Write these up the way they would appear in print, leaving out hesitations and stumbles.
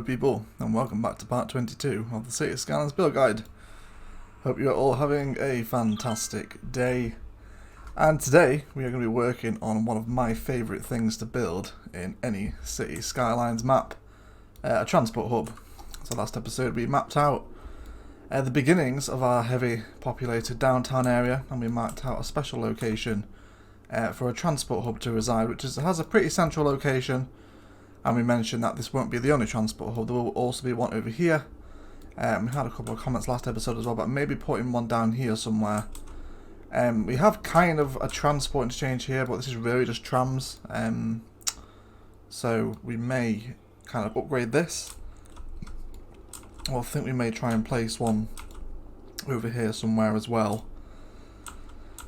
people, and welcome back to part 22 of the City Skylines build guide. Hope you are all having a fantastic day. And today we are going to be working on one of my favourite things to build in any City Skylines map, a transport hub. So last episode we mapped out the beginnings of our heavy populated downtown area, and we marked out a special location for a transport hub to reside, which has a pretty central location. And we mentioned that this won't be the only transport hub, there will also be one over here. We had a couple of comments last episode as well, but maybe putting one down here somewhere. We have kind of a transport interchange here, but this is really just trams. So we may kind of upgrade this. Well, I think we may try and place one over here somewhere as well.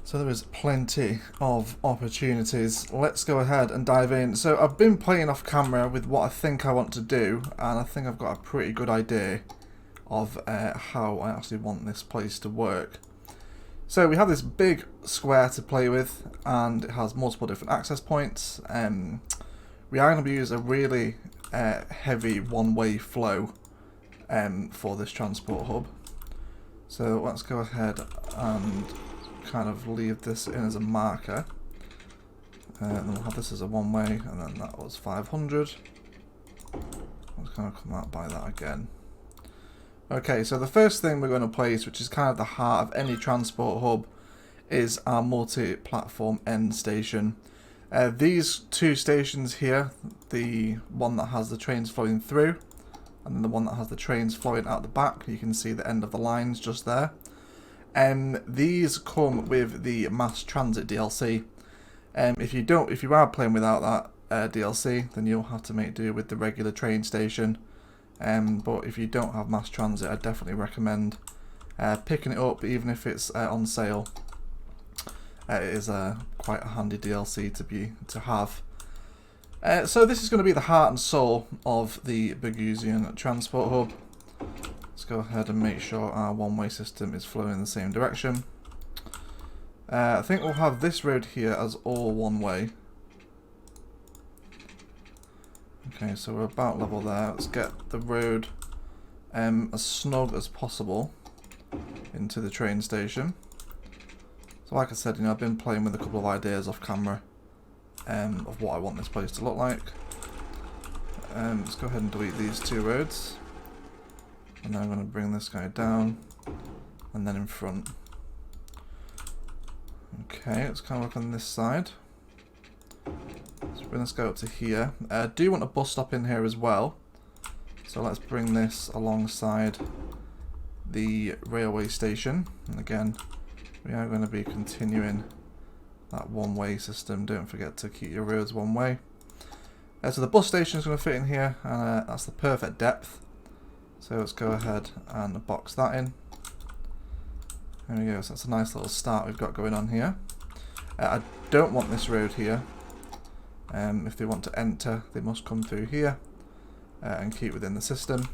So there is plenty of opportunities. Let's go ahead and dive in. So I've been playing off camera with what I think I want to do, and I think I've got a pretty good idea of how I actually want this place to work. So we have this big square to play with, and it has multiple different access points. We are going to use a really heavy one-way flow for this transport hub. So let's go ahead and kind of leave this in as a marker, and then we'll have this as a one-way, and then that was 500. Let's kind of come out by that again. Okay, so the first thing we're going to place, which is kind of the heart of any transport hub, is our multi-platform end station. These two stations here, the one that has the trains flowing through and then the one that has the trains flowing out the back, you can see the end of the lines just there. These come with the mass transit DLC. If you are playing without that DLC, then you'll have to make do with the regular train station. But if you don't have mass transit, I definitely recommend picking it up, even if it's on sale. It is quite a handy DLC to have. So this is going to be the heart and soul of the Burgusian transport hub. Let's go ahead and make sure our one-way system is flowing in the same direction. I think we'll have this road here as all one-way. Okay, so we're about level there. Let's get the road as snug as possible into the train station. So like I said, I've been playing with a couple of ideas off camera of what I want this place to look like. Let's go ahead and delete these two roads. And then I'm going to bring this guy down, and then in front. Okay, let's kind of look on this side. Let's bring this guy up to here. I do want a bus stop in here as well. So let's bring this alongside the railway station. And again, we are going to be continuing that one-way system. Don't forget to keep your roads one way. So the bus station is going to fit in here, and that's the perfect depth. So let's go ahead and box that in. There we go, so that's a nice little start we've got going on here. I don't want this road here. If they want to enter, they must come through here and keep within the system.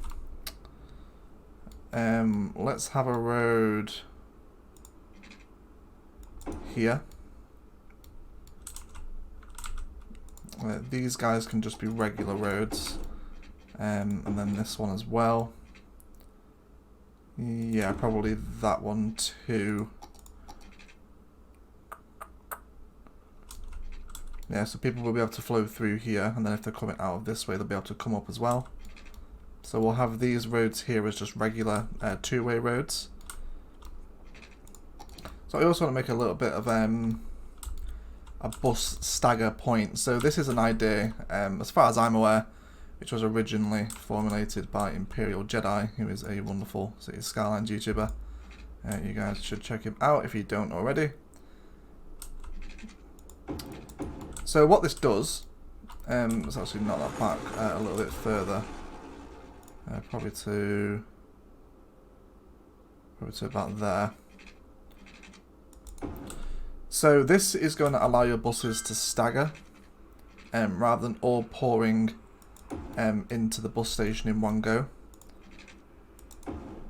Let's have a road here. These guys can just be regular roads. And then this one as well. Yeah, probably that one too. Yeah, so people will be able to flow through here, and then if they're coming out of this way, they'll be able to come up as well. So we'll have these roads here as just regular two-way roads. So I also want to make a little bit of a bus stagger point. So this is an idea, as far as I'm aware, which was originally formulated by Imperial Jedi, who is a wonderful City Skylines YouTuber. You guys should check him out if you don't already. So what this does, it's actually not that back, a little bit further, probably to about there. So this is going to allow your buses to stagger, rather than all pouring into the bus station in one go.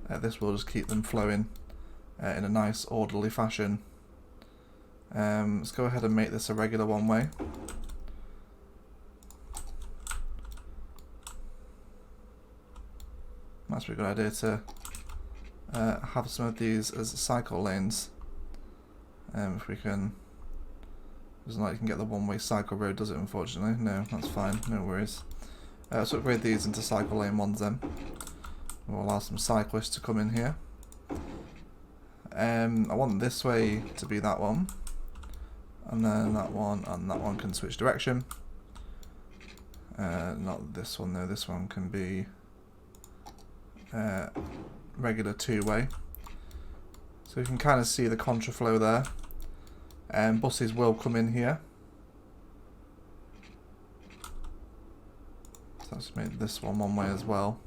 This will just keep them flowing in a nice orderly fashion. Let's go ahead and make this a regular one-way. that's a good idea to have some of these as cycle lanes. If we can. Doesn't like you can get the one-way cycle road, does it, unfortunately? No, that's fine, no worries. Let's upgrade these into cycle lane ones then. We'll allow some cyclists to come in here. I want this way to be that one. And then that one can switch direction. Not this one though, this one can be regular two-way. So you can kind of see the contraflow there. Buses will come in here. So let's make this one way as well.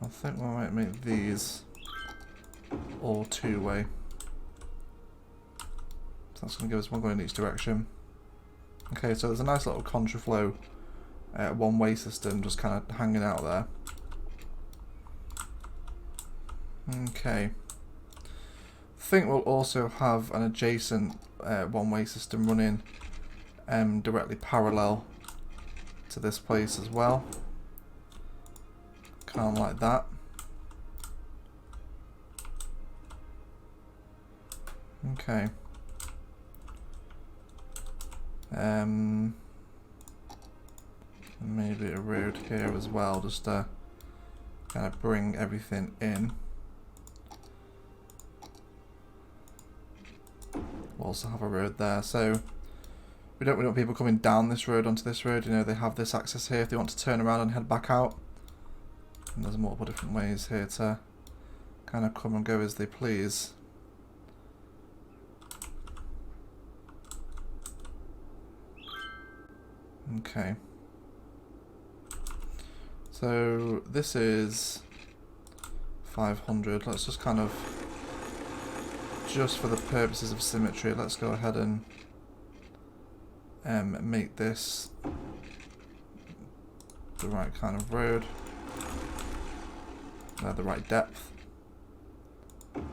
I think we might make these all two-way. So that's going to give us one going in each direction. Okay, so there's a nice little contraflow one-way system just kind of hanging out there. Okay. I think we'll also have an adjacent one-way system running directly parallel to this place as well. Kind of like that. Okay. Maybe a road here as well, just to kind of bring everything in. We'll also have a road there, so we don't want people coming down this road onto this road. You know, they have this access here if they want to turn around and head back out. And there's multiple different ways here to kind of come and go as they please. Okay. So this is 500. Let's just kind of, just for the purposes of symmetry, let's go ahead and make this the right kind of road. The right depth. And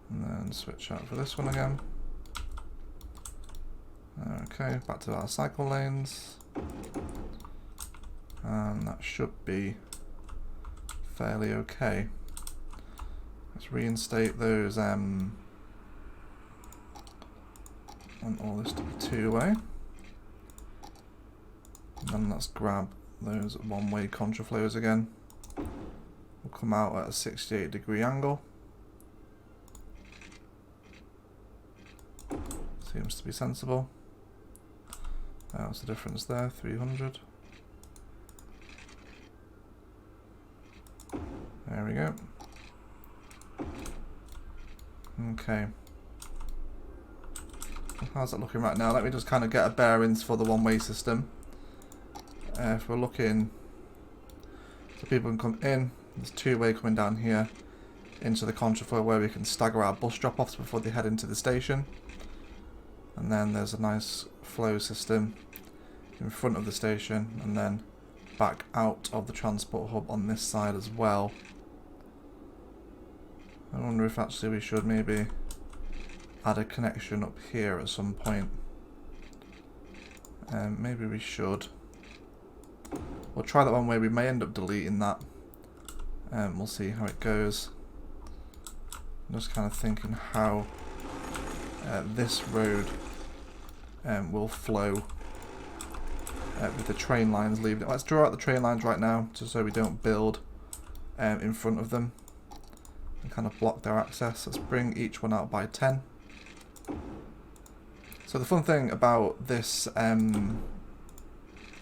then switch out for this one again. Okay, back to our cycle lanes. And that should be fairly okay. Let's reinstate those, I want all this to be two-way. And then let's grab those one-way contraflows again. We'll come out at a 68-degree angle. Seems to be sensible. What's the difference there? 300. There we go. Okay. How's that looking right now? Let me just kind of get a bearings for the one-way system. If we're looking, so people can come in, there's two-way coming down here into the contraflow where we can stagger our bus drop-offs before they head into the station. And then there's a nice flow system in front of the station and then back out of the transport hub on this side as well. I wonder if actually we should maybe add a connection up here at some point. Maybe we should. We'll try that one way. We may end up deleting that. We'll see how it goes. I'm just kind of thinking how this road will flow with the train lines leaving it. Let's draw out the train lines right now, just so we don't build in front of them and kind of block their access. Let's bring each one out by 10. So the fun thing about this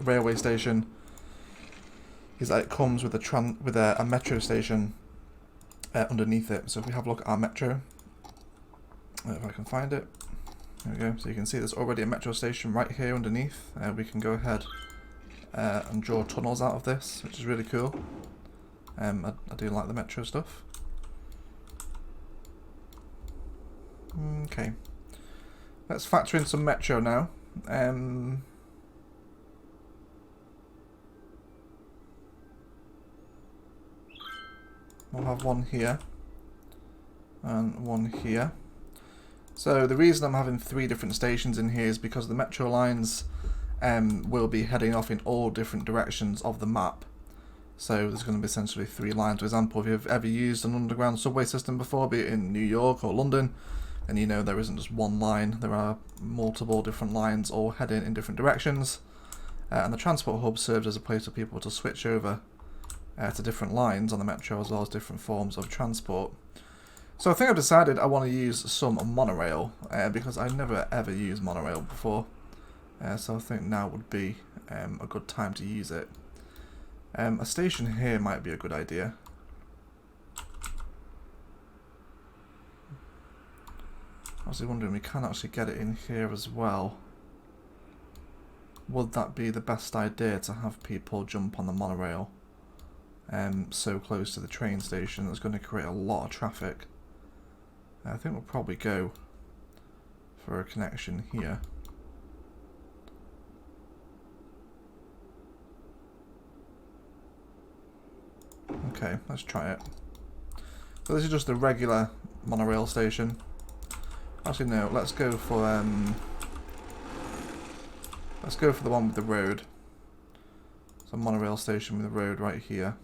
railway station is that it comes with a metro station underneath it. So if we have a look at our metro, if I can find it, there we go. So you can see there's already a metro station right here underneath. We can go ahead and draw tunnels out of this, which is really cool. I do like the metro stuff. Okay, let's factor in some metro now. We'll have one here and one here. So the reason I'm having 3 different stations in here is because the metro lines will be heading off in all different directions of the map. So there's going to be essentially 3 lines. For example, if you've ever used an underground subway system before, be it in New York or London, and you know there isn't just one line, there are multiple different lines all heading in different directions. And the transport hub serves as a place for people to switch over to different lines on the metro, as well as different forms of transport. So I think I've decided I want to use some monorail, because I never ever used monorail before. So I think now would be a good time to use it. A station here might be a good idea. I was wondering, we can actually get it in here as well. Would that be the best idea to have people jump on the monorail so close to the train station? That's going to create a lot of traffic. I think we'll probably go for a connection here. Okay, let's try it. So this is just a regular monorail station. Actually no, let's go for the one with the road. So monorail station with the road right here.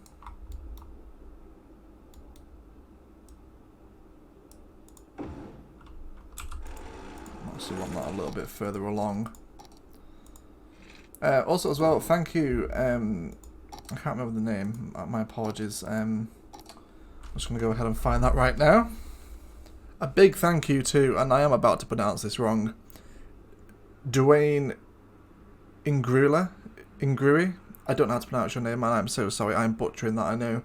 Actually want that a little bit further along. Also as well, thank you, I can't remember the name, my apologies. I'm just going to go ahead and find that right now. A big thank you to, and I am about to pronounce this wrong, Dwayne Ingrui. I don't know how to pronounce your name, and I'm so sorry, I'm butchering that, I know.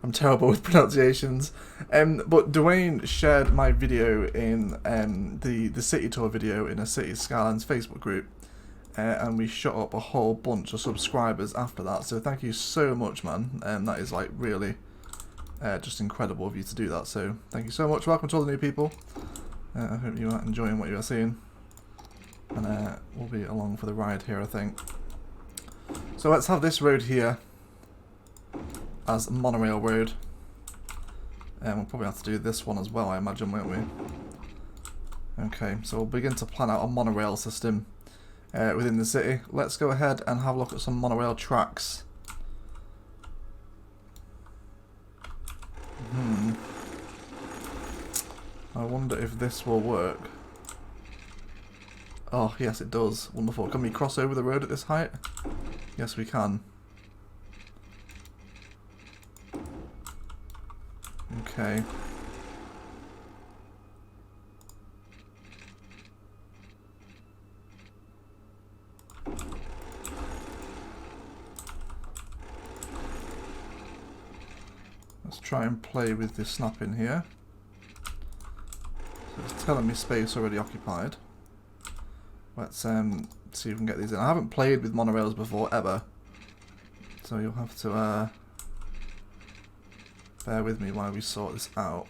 I'm terrible with pronunciations. But Dwayne shared my video in the city tour video in a City Skylines Facebook group. And we shot up a whole bunch of subscribers after that, so thank you so much, man. That is like really just incredible of you to do that, so thank you so much. Welcome to all the new people. I hope you are enjoying what you are seeing, and we'll be along for the ride here, I think. So let's have this road here as monorail road, and we'll probably have to do this one as well, I imagine, won't we? Okay, so we'll begin to plan out a monorail system within the city. Let's go ahead and have a look at some monorail tracks. I wonder if this will work. Oh, yes it does. Wonderful. Can we cross over the road at this height? Yes, we can. Okay. Let's try and play with this snapping here. So it's telling me space already occupied. Let's see if we can get these in. I haven't played with monorails before, ever. So you'll have to bear with me while we sort this out.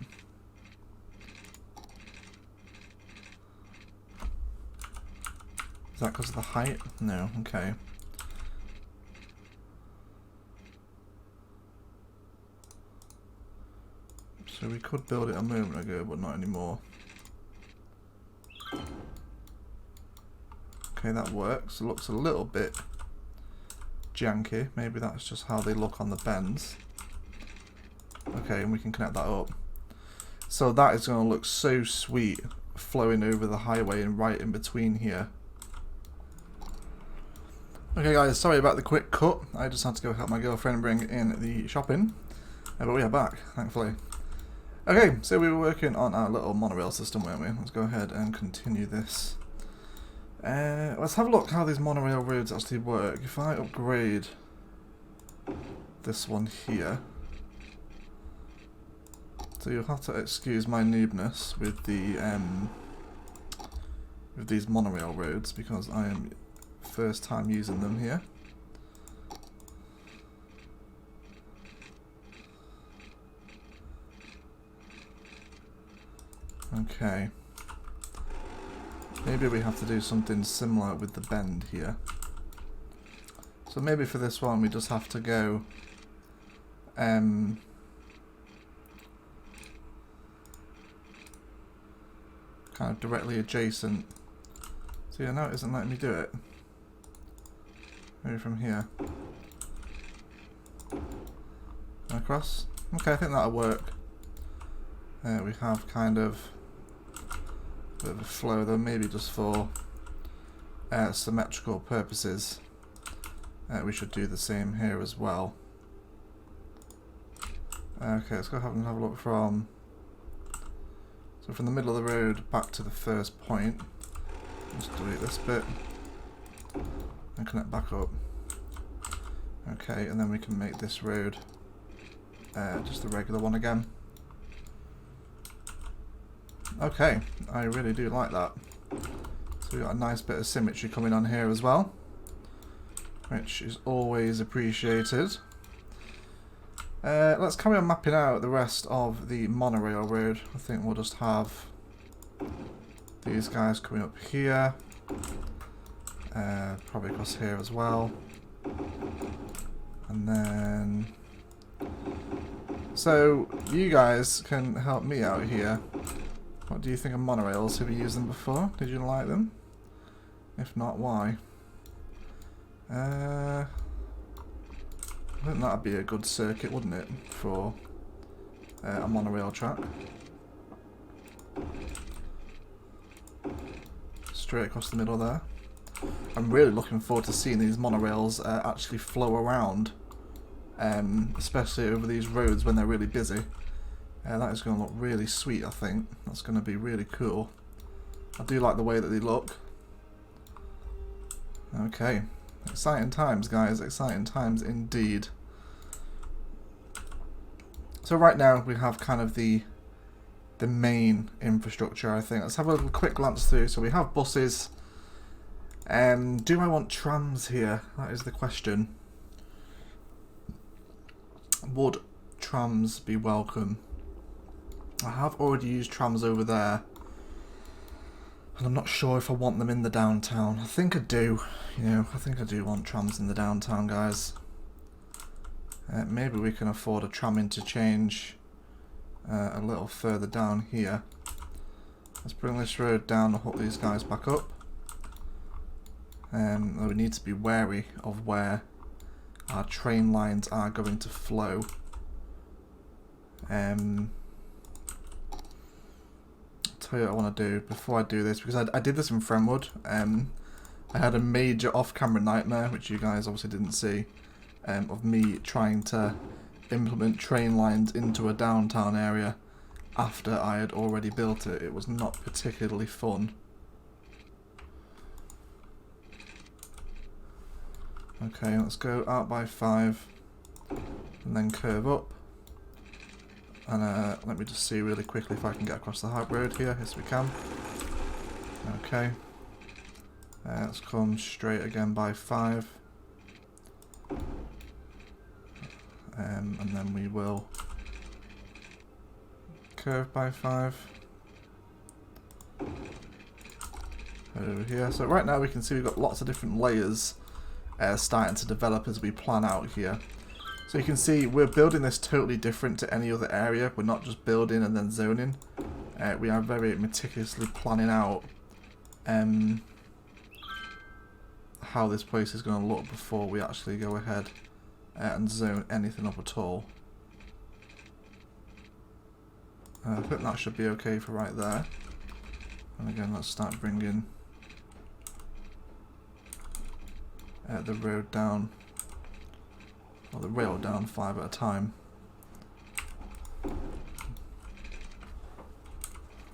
Is that because of the height? No, okay. So we could build it a moment ago, but not anymore. Okay, that works. It looks a little bit janky. Maybe that's just how they look on the bends. Okay, and we can connect that up. So that is going to look so sweet, flowing over the highway and right in between here. Okay guys, sorry about the quick cut. I just had to go help my girlfriend bring in the shopping. But we are back, thankfully. Okay, so we were working on our little monorail system, weren't we? Let's go ahead and continue this. Let's have a look how these monorail roads actually work. If I upgrade this one here, so you'll have to excuse my noobness with the with these monorail roads because I am first time using them here. Okay. Maybe we have to do something similar with the bend here. So maybe for this one we just have to go kind of directly adjacent. So yeah, no, it isn't letting me do it. Maybe from here. Across. Okay, I think that'll work. We have kind of a bit of a flow though, maybe just for symmetrical purposes. We should do the same here as well. Okay, let's go ahead and have a look from the middle of the road back to the first point. Let's delete this bit and connect back up. Okay, and then we can make this road just the regular one again. Okay, I really do like that. So we've got a nice bit of symmetry coming on here as well, which is always appreciated. Let's carry on mapping out the rest of the monorail road. I think we'll just have these guys coming up here, probably across here as well, and then so you guys can help me out here. What do you think of monorails? Have you used them before? Did you like them? If not, why? I think that'd be a good circuit, wouldn't it, for a monorail track? Straight across the middle there. I'm really looking forward to seeing these monorails actually flow around, especially over these roads when they're really busy. That is going to look really sweet, I think. That's going to be really cool. I do like the way that they look. Okay. Exciting times, guys. Exciting times indeed. So right now we have kind of the main infrastructure, I think. Let's have a quick glance through. So we have buses. Do I want trams here? That is the question. Would trams be welcome? I have already used trams over there, and I'm not sure if I want them in the downtown. I think I do. I think I do want trams in the downtown, guys. Maybe we can afford a tram interchange a little further down here. Let's bring this road down and hook these guys back up. We need to be wary of where our train lines are going to flow. Tell you what I want to do before I do this, because I did this in Fremwood. I had a major off-camera nightmare, which you guys obviously didn't see, of me trying to implement train lines into a downtown area after I had already built it. It was not particularly fun. Okay, let's go out by 5 and then curve up. And let me just see really quickly if I can get across the high road here. Yes, we can. Okay. Let's come straight again by 5. And then we will curve by 5. Over here. So right now we can see we've got lots of different layers starting to develop as we plan out here. So you can see we're building this totally different to any other area. We're not just building and then zoning. We are very meticulously planning out how this place is going to look before we actually go ahead and zone anything up at all. I think that should be okay for right there. And again, let's start bringing the road down. Or the rail down 5 at a time. I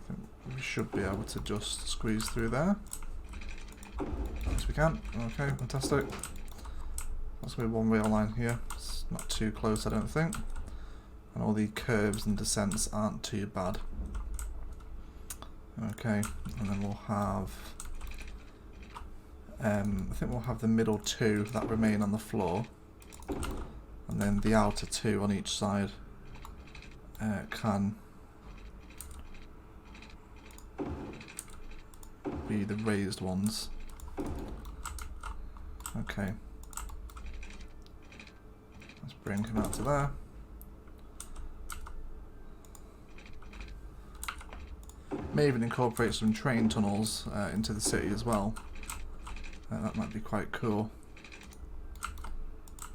think we should be able to just squeeze through there. Yes, we can. Okay, fantastic. That's going to be one rail line here. It's not too close, I don't think. And all the curves and descents aren't too bad. Okay, and then we'll have... I think we'll have the middle 2 that remain on the floor. And then the outer 2 on each side can be the raised ones. Okay. Let's bring him out to there. May even incorporate some train tunnels into the city as well. That might be quite cool.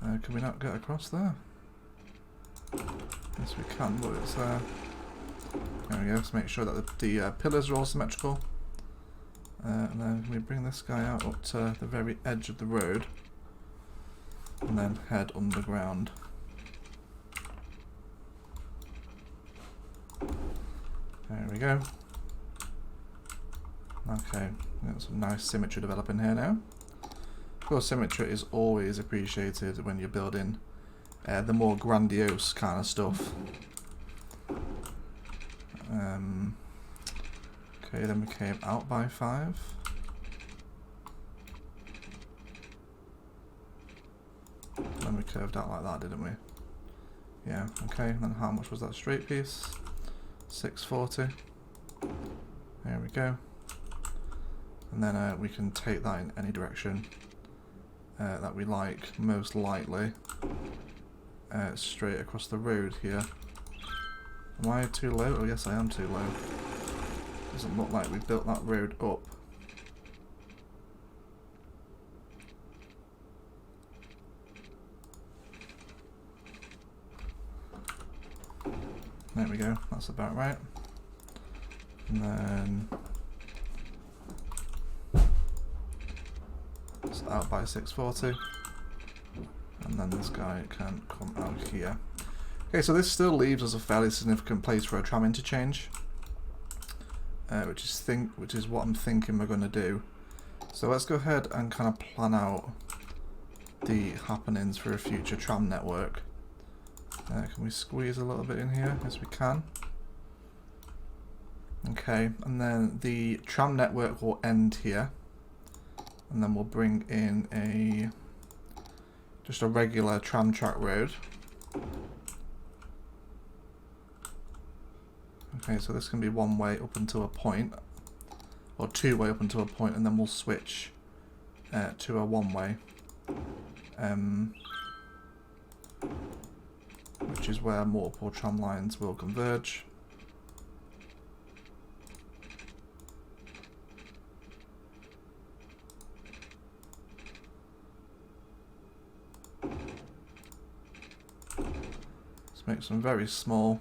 Can we not get across there? Yes, we can, but it's there. There we go. Let's make sure that the pillars are all symmetrical. And then can we bring this guy out up to the very edge of the road, and then head underground. There we go. Okay, got some nice symmetry developing here now. Of course, symmetry is always appreciated when you're building the more grandiose kind of stuff. Okay, then we came out by 5. Then we curved out like that, didn't we? Yeah, okay, and then how much was that straight piece? 640. There we go. And then we can take that in any direction that we like, most likely straight across the road here. Am I too low? Oh yes, I am too low. Doesn't look like we built that road up. There we go, that's about right. And then it's out by 640. And then this guy can come out here. Okay, so this still leaves us a fairly significant place for a tram interchange, which is what I'm thinking we're going to do. So let's go ahead and kind of plan out the happenings for a future tram network. Can we squeeze a little bit in here? Yes, we can. Okay, and then the tram network will end here, and then we'll bring in just a regular tram track road. Okay, so this can be one way up until a point, or two way up until a point, and then we'll switch to a one way, which is where multiple tram lines will converge. Let's make some very small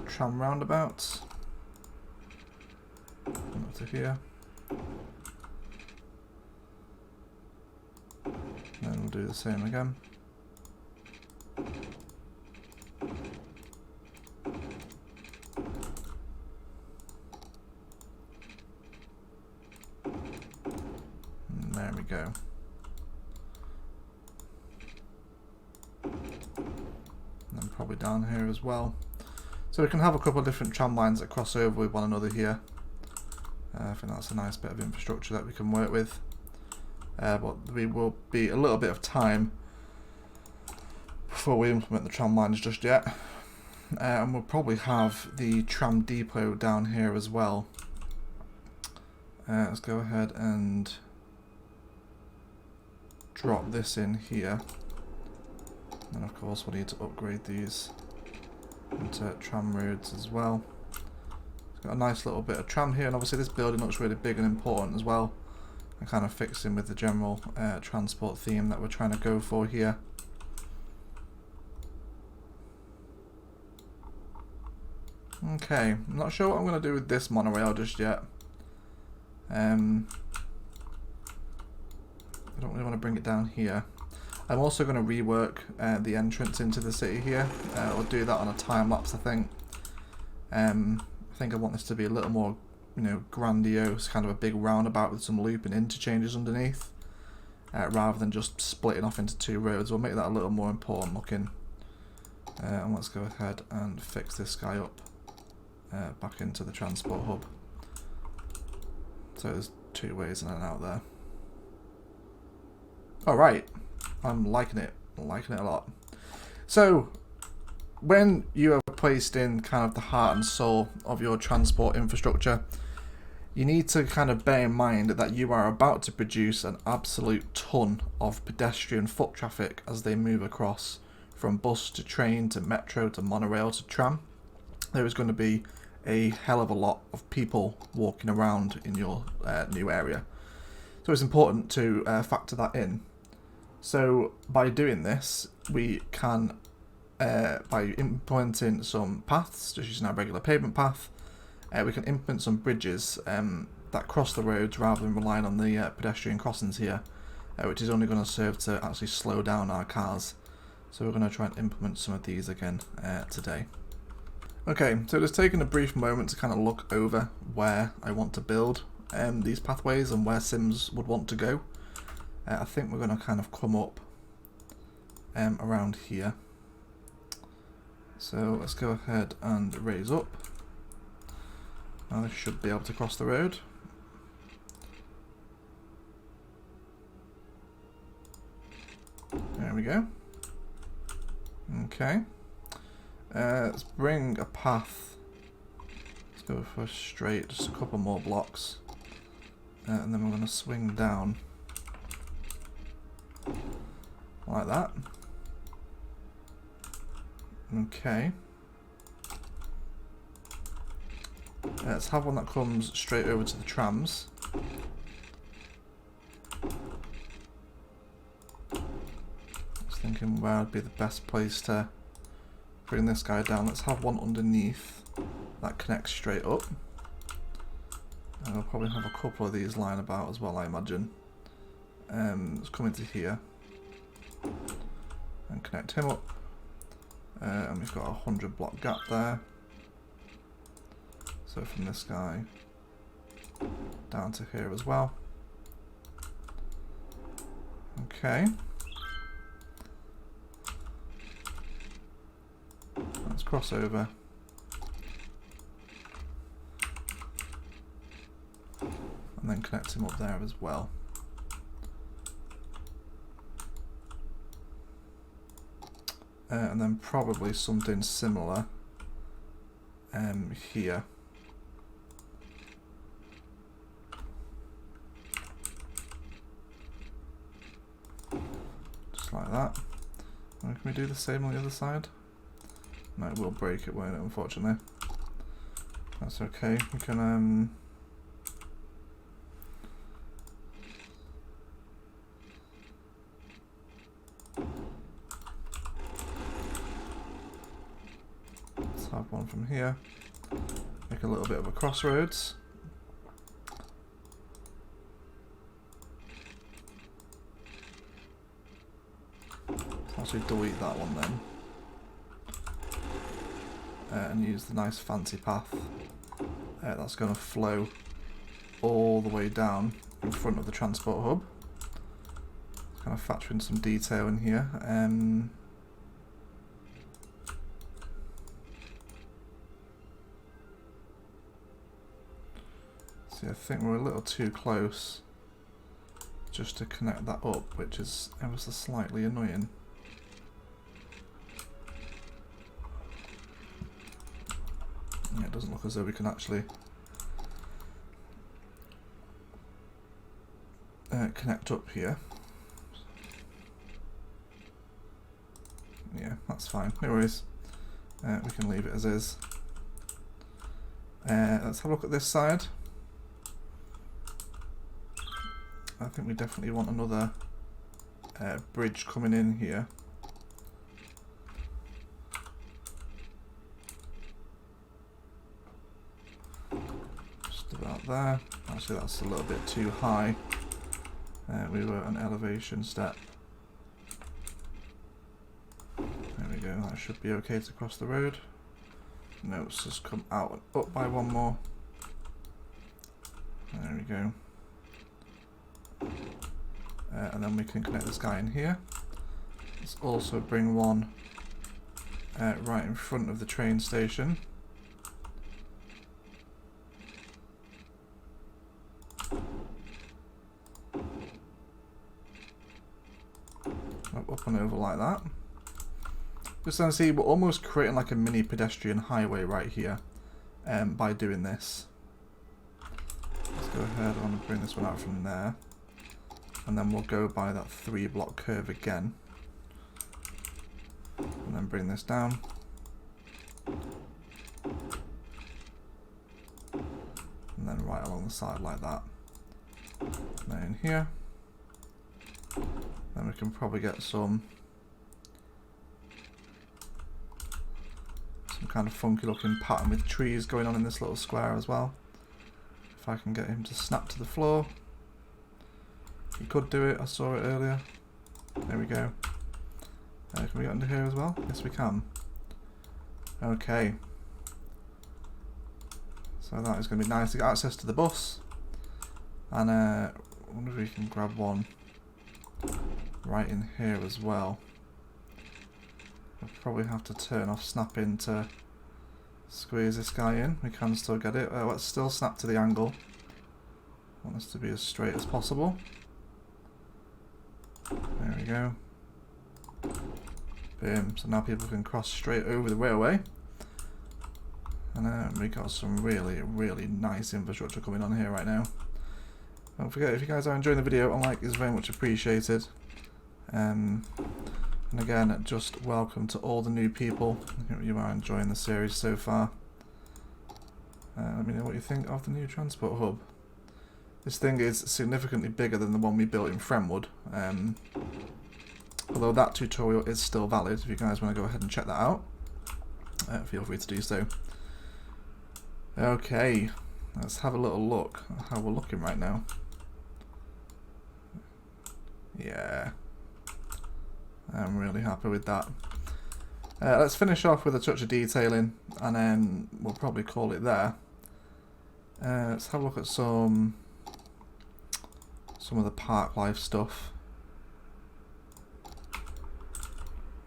tram roundabouts. Up to here. Then we'll do the same again. And there we go. And then probably down here as well. So we can have a couple of different tram lines that cross over with one another here. I think that's a nice bit of infrastructure that we can work with. But we will be a little bit of time before we implement the tram lines just yet. And we'll probably have the tram depot down here as well. Let's go ahead and drop this in here. And of course we'll need to upgrade these into tram roads as well. It's got a nice little bit of tram here, and obviously this building looks really big and important as well, and kind of fits in with the general transport theme that we're trying to go for here. Okay, I'm not sure what I'm going to do with this monorail just yet. I don't really want to bring it down here. I'm also going to rework the entrance into the city here. I'll do that on a time lapse, I think. I think I want this to be a little more, grandiose, kind of a big roundabout with some looping interchanges underneath, rather than just splitting off into two roads. We'll make that a little more important looking. And let's go ahead and fix this guy up back into the transport hub. So there's two ways in and out there. Alright. I'm liking it a lot. So, when you are placed in kind of the heart and soul of your transport infrastructure, you need to kind of bear in mind that you are about to produce an absolute ton of pedestrian foot traffic as they move across from bus to train to metro to monorail to tram. There is going to be a hell of a lot of people walking around in your new area. So it's important to factor that in. So by doing this, we can, by implementing some paths, just using our regular pavement path, we can implement some bridges that cross the roads rather than relying on the pedestrian crossings here, which is only going to serve to actually slow down our cars. So we're going to try and implement some of these again today. Okay, so just taking a brief moment to kind of look over where I want to build these pathways and where Sims would want to go. I think we're going to kind of come up around here. So let's go ahead and raise up. Now this should be able to cross the road. There we go. Okay. Let's bring a path. Let's go for straight, just a couple more blocks. And then we're going to swing down like that. Okay. Let's have one that comes straight over to the trams. Just thinking where would be the best place to bring this guy down. Let's have one underneath that connects straight up. And we'll probably have a couple of these lying about as well, I imagine. Let's come into here and connect him up. And we've got a 100 block gap there. So from this guy down to here as well. Okay. Let's cross over. And then connect him up there as well. And then probably something similar here. Just like that. And can we do the same on the other side? No, it will break it, won't it, unfortunately. That's okay. We can let's have one from here. Make a little bit of a crossroads. Let's actually delete that one then. And use the nice fancy path that's going to flow all the way down in front of the transport hub. Kind of factor in some detail in here. See, I think we're a little too close just to connect that up, which is ever so slightly annoying. Yeah, it doesn't look as though we can actually connect up here. Yeah, that's fine. No worries. We can leave it as is. Let's have a look at this side. I think we definitely want another bridge coming in here. About there. Actually, that's a little bit too high. We were an elevation step. There we go. That should be okay to cross the road. No, let's just come out and up by one more. There we go. And then we can connect this guy in here. Let's also bring one right in front of the train station. Up and over like that. Just so you see, we're almost creating like a mini pedestrian highway right here by doing this. Let's go ahead and bring this one out from there. And then we'll go by that 3 block curve again. And then bring this down. And then right along the side like that. And then in here. Then we can probably get some kind of funky looking pattern with trees going on in this little square as well. If I can get him to snap to the floor. He could do it, I saw it earlier. There we go. Can we get under here as well? Yes we can. Okay. So that is going to be nice to get access to the bus. And I wonder if we can grab one right in here as well. We'll probably have to turn off snapping to squeeze this guy in. We can still get it. Let's still snap to the angle. I want this to be as straight as possible. There we go. Boom. So now people can cross straight over the railway. And we got some really, really nice infrastructure coming on here right now. Don't forget, if you guys are enjoying the video, a like is very much appreciated. And again, just welcome to all the new people. I hope you are enjoying the series so far. Let me know what you think of the new transport hub. This thing is significantly bigger than the one we built in Fremwood. Although that tutorial is still valid, if you guys want to go ahead and check that out, feel free to do so. Okay, let's have a little look at how we're looking right now. Yeah, I'm really happy with that. Let's finish off with a touch of detailing, and then we'll probably call it there. Let's have a look at some of the park life stuff.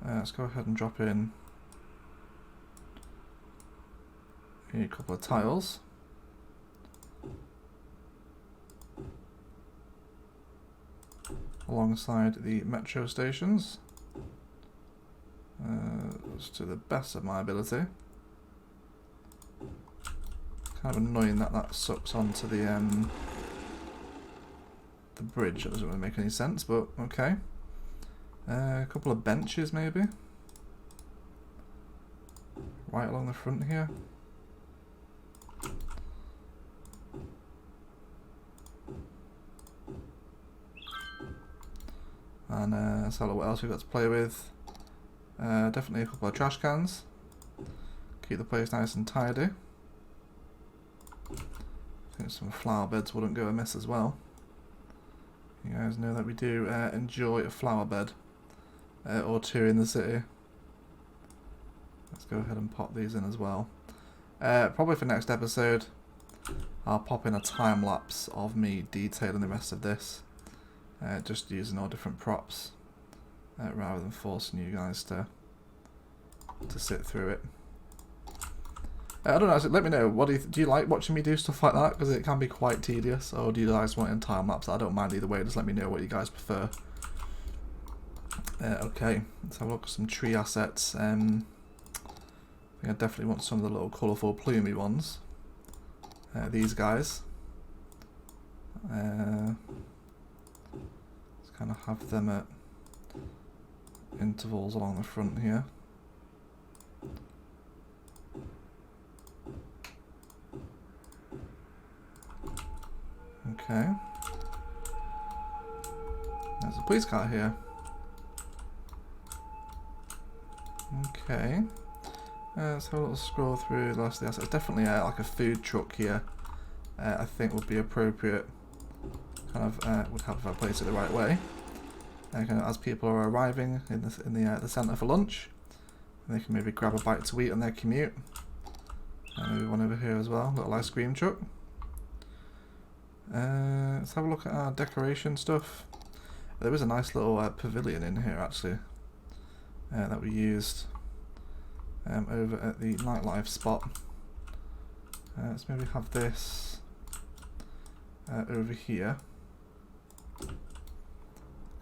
Let's go ahead and drop in a couple of tiles. Alongside the metro stations. Just to the best of my ability. Kind of annoying that that sucks onto the bridge. That doesn't really make any sense, but okay. A couple of benches maybe. Right along the front here. And let's have a look what else we've got to play with. Definitely a couple of trash cans. Keep the place nice and tidy. I think some flower beds wouldn't go amiss as well. You guys know that we do enjoy a flower bed or two in the city. Let's go ahead and pop these in as well. Probably for next episode, I'll pop in a time lapse of me detailing the rest of this. Just using all different props rather than forcing you guys to sit through it. I don't know, so let me know, what do you like watching me do stuff like that? Because it can be quite tedious, or do you guys want it in time lapse? I don't mind either way, just let me know what you guys prefer. Okay, let's have a look at some tree assets. I think I definitely want some of the little colourful plumy ones. These guys. Let's kind of have them at intervals along the front here. Okay. There's a police car here. Okay. Let's have a little scroll through the rest of the assets. Definitely like a food truck here. I think would be appropriate. Kind of would help if I place it the right way. Kind of as people are arriving in the centre for lunch, they can maybe grab a bite to eat on their commute. Maybe one over here as well, little ice cream truck. Let's have a look at our decoration stuff. There was a nice little pavilion in here actually that we used over at the nightlife spot. Let's maybe have this over here.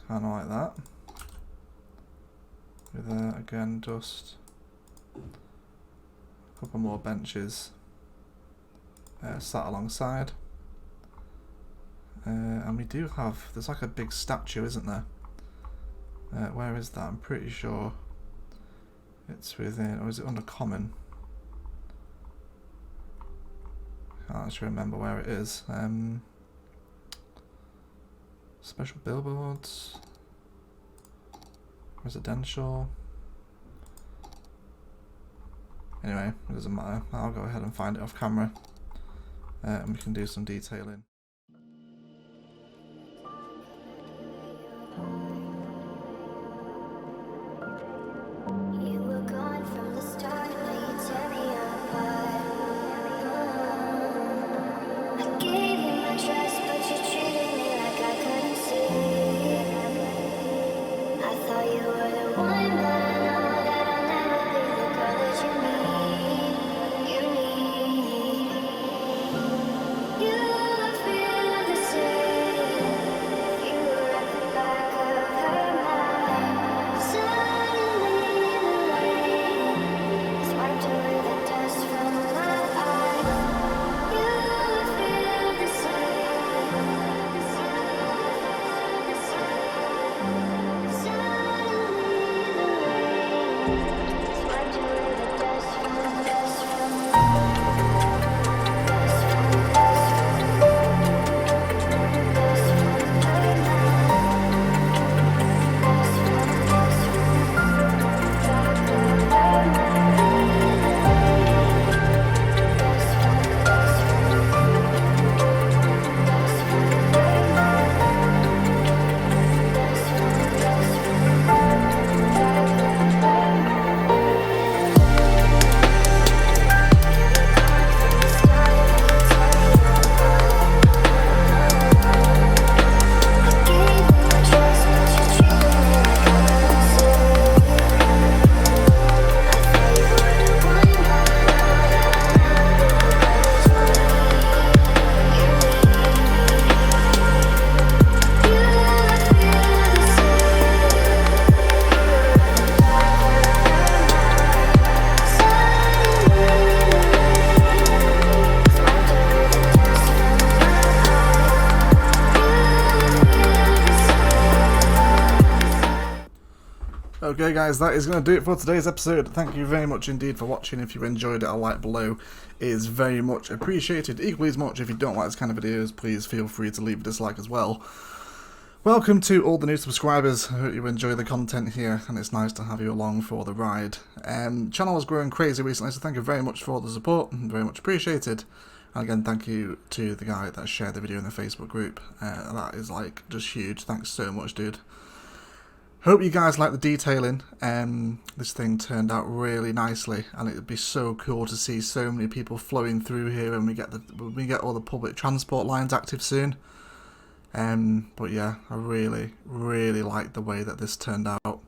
Kind of like that. With again just a couple more benches sat alongside. And we do have, there's like a big statue, isn't there? Where is that? I'm pretty sure it's within, or is it under common? Can't actually remember where it is. Special billboards. residential. Anyway, it doesn't matter. I'll go ahead and find it off camera, and we can do some detailing. Okay guys, that is going to do it for today's episode. Thank you very much indeed for watching. If you enjoyed it, a like below is very much appreciated. Equally as much, if you don't like this kind of videos, please feel free to leave a dislike as well. Welcome to all the new subscribers. I hope you enjoy the content here, and it's nice to have you along for the ride. Channel has grown crazy recently, so thank you very much for the support, very much appreciated. And again, thank you to the guy that shared the video in the Facebook group. That is like just huge. Thanks so much, dude. Hope you guys like the detailing. This thing turned out really nicely, and it would be so cool to see so many people flowing through here when we get all the public transport lines active soon. But yeah, I really like the way that this turned out.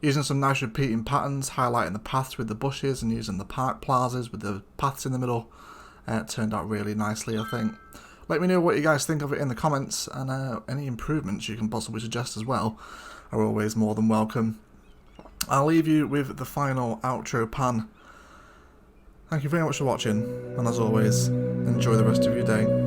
Using some nice repeating patterns, highlighting the paths with the bushes, and using the park plazas with the paths in the middle. It turned out really nicely, I think. Let me know what you guys think of it in the comments, and any improvements you can possibly suggest as well are always more than welcome. I'll leave you with the final outro pan. Thank you very much for watching, and as always, enjoy the rest of your day.